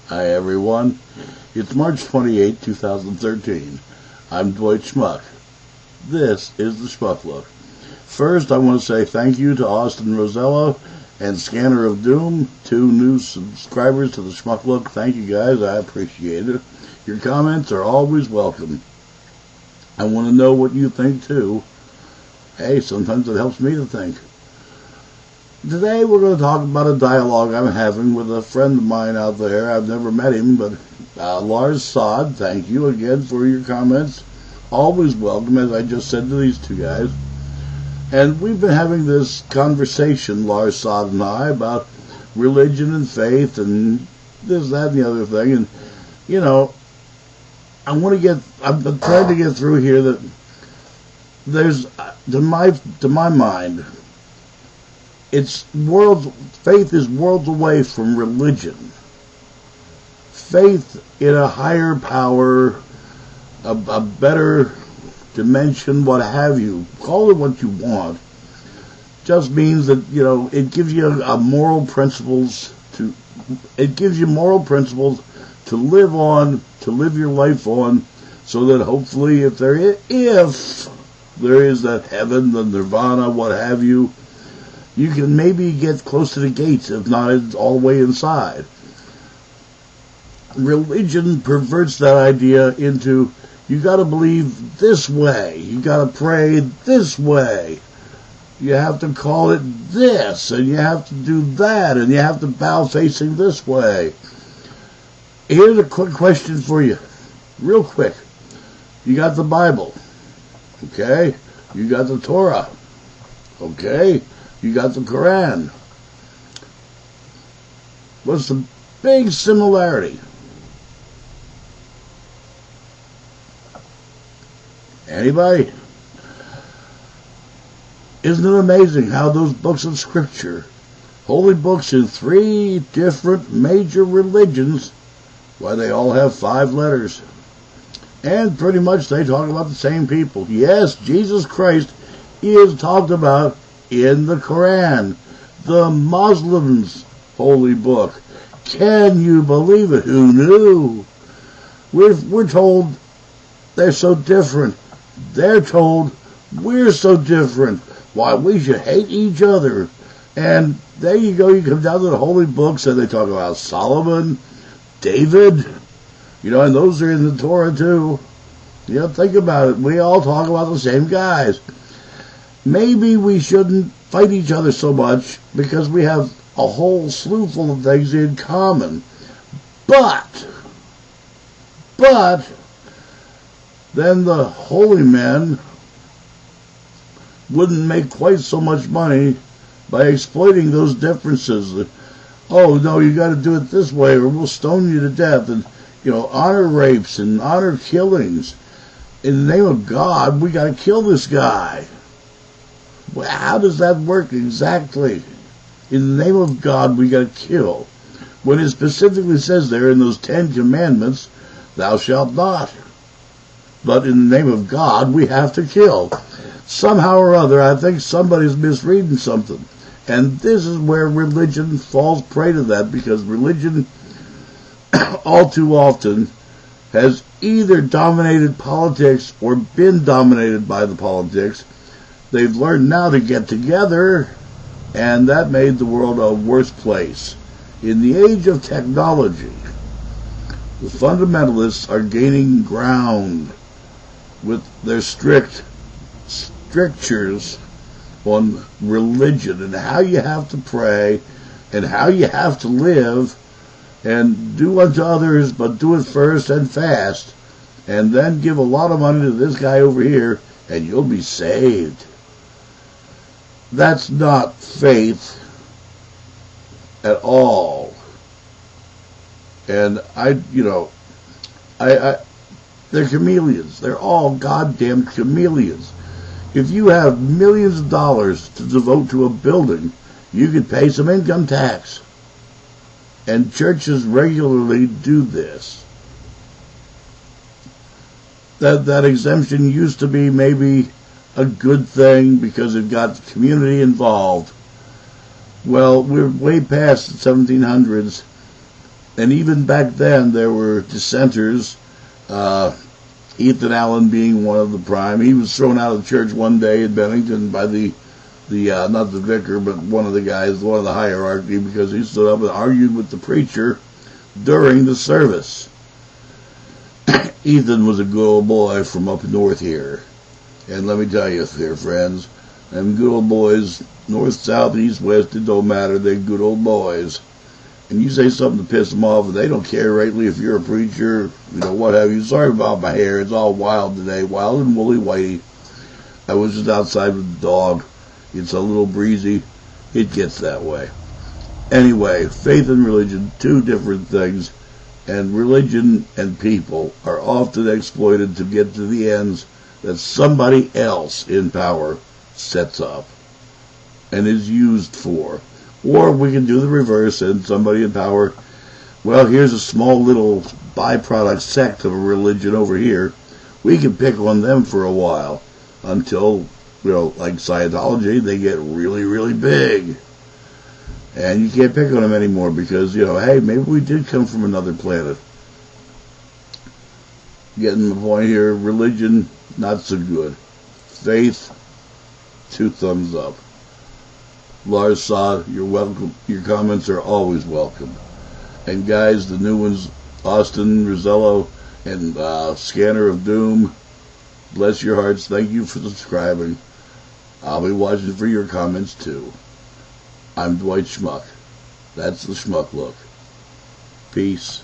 Hi everyone, it's March 28, 2013. I'm Dwight Schmuck. This is the Schmuck Look. First, I want to say thank you to Austin Rosello and Scanner of Doom, 2 new subscribers to the Schmuck Look. Thank you guys, I appreciate it. Your comments are always welcome. I want to know what you think too. Hey, sometimes it helps me to think. Today we're going to talk about a dialogue I'm having with a friend of mine out there. I've never met him, but Lars Sod, thank you again for your comments. Always welcome, as I just said to these two guys. And we've been having this conversation, Lars Sod and I, about religion and faith and this, that, and the other thing. And, you know, I've been trying to get through here that there's, to my mind, faith is worlds away from religion. Faith in a higher power, a better dimension, what have you, call it what you want, just means that, you know, it gives you moral principles to live on, to live your life on, so that hopefully if there is that heaven, the nirvana, what have you, you can maybe get close to the gates, if not all the way inside. Religion perverts that idea into, you got to believe this way, you got to pray this way, you have to call it this, and you have to do that, and you have to bow facing this way. Here's a quick question for you, real quick. You got the Bible, okay? You got the Torah, okay? You got the Quran. What's the big similarity? Anybody? Isn't it amazing how those books of scripture, holy books in 3 different major religions, why they all have 5 letters. And pretty much they talk about the same people. Yes, Jesus Christ is talked about in the Quran, the Muslims' holy book. Can you believe it? Who knew? We're told they're so different. They're told we're so different. Why, we should hate each other. And there you go, you come down to the holy books and they talk about Solomon, David, you know, and those are in the Torah too. You know, think about it. We all talk about the same guys. Maybe we shouldn't fight each other so much because we have a whole slew full of things in common. But then the holy men wouldn't make quite so much money by exploiting those differences. Oh, no, you got to do it this way or we'll stone you to death. And, you know, honor rapes and honor killings. In the name of God, we got to kill this guy. Well, how does that work exactly? In the name of God, we got to kill. When it specifically says there in those 10 commandments, thou shalt not. But in the name of God, we have to kill. Somehow or other, I think somebody's misreading something. And this is where religion falls prey to that, because religion, all too often, has either dominated politics or been dominated by the politics. They've learned now to get together, and that made the world a worse place. In the age of technology, the fundamentalists are gaining ground with their strictures on religion and how you have to pray and how you have to live and do unto others, but do it first and fast, and then give a lot of money to this guy over here, and you'll be saved. That's not faith at all. And they're chameleons. They're all goddamn chameleons. If you have millions of dollars to devote to a building, you could pay some income tax. And churches regularly do this. That exemption used to be maybe a good thing because it got the community involved. Well, we're way past the 1700s, And even back then, there were dissenters, Ethan Allen being one of the prime. He was thrown out of church one day in Bennington by the not the vicar, but one of the guys, one of the hierarchy, because he stood up and argued with the preacher during the service. Ethan was a good old boy from up north here. And let me tell you, dear friends, them good old boys, north, south, east, west, it don't matter, they're good old boys. And you say something to piss them off, and they don't care rightly if you're a preacher, what have you. Sorry about my hair, it's all wild today, wild and woolly whitey. I was just outside with the dog. It's a little breezy. It gets that way. Anyway, faith and religion, two different things, and religion and people are often exploited to get to the ends that somebody else in power sets up and is used for. Or we can do the reverse, and somebody in power, well, here's a small little byproduct sect of a religion over here. We can pick on them for a while until, like Scientology, they get really, really big. And you can't pick on them anymore because, hey, maybe we did come from another planet. Getting the point here, religion, not so good. Faith, 2 thumbs up. Lars Saad, you're welcome. Your comments are always welcome. And guys, the new ones, Austin, Rosello, and Scanner of Doom, bless your hearts. Thank you for subscribing. I'll be watching for your comments too. I'm Dwight Schmuck. That's the Schmuck Look. Peace.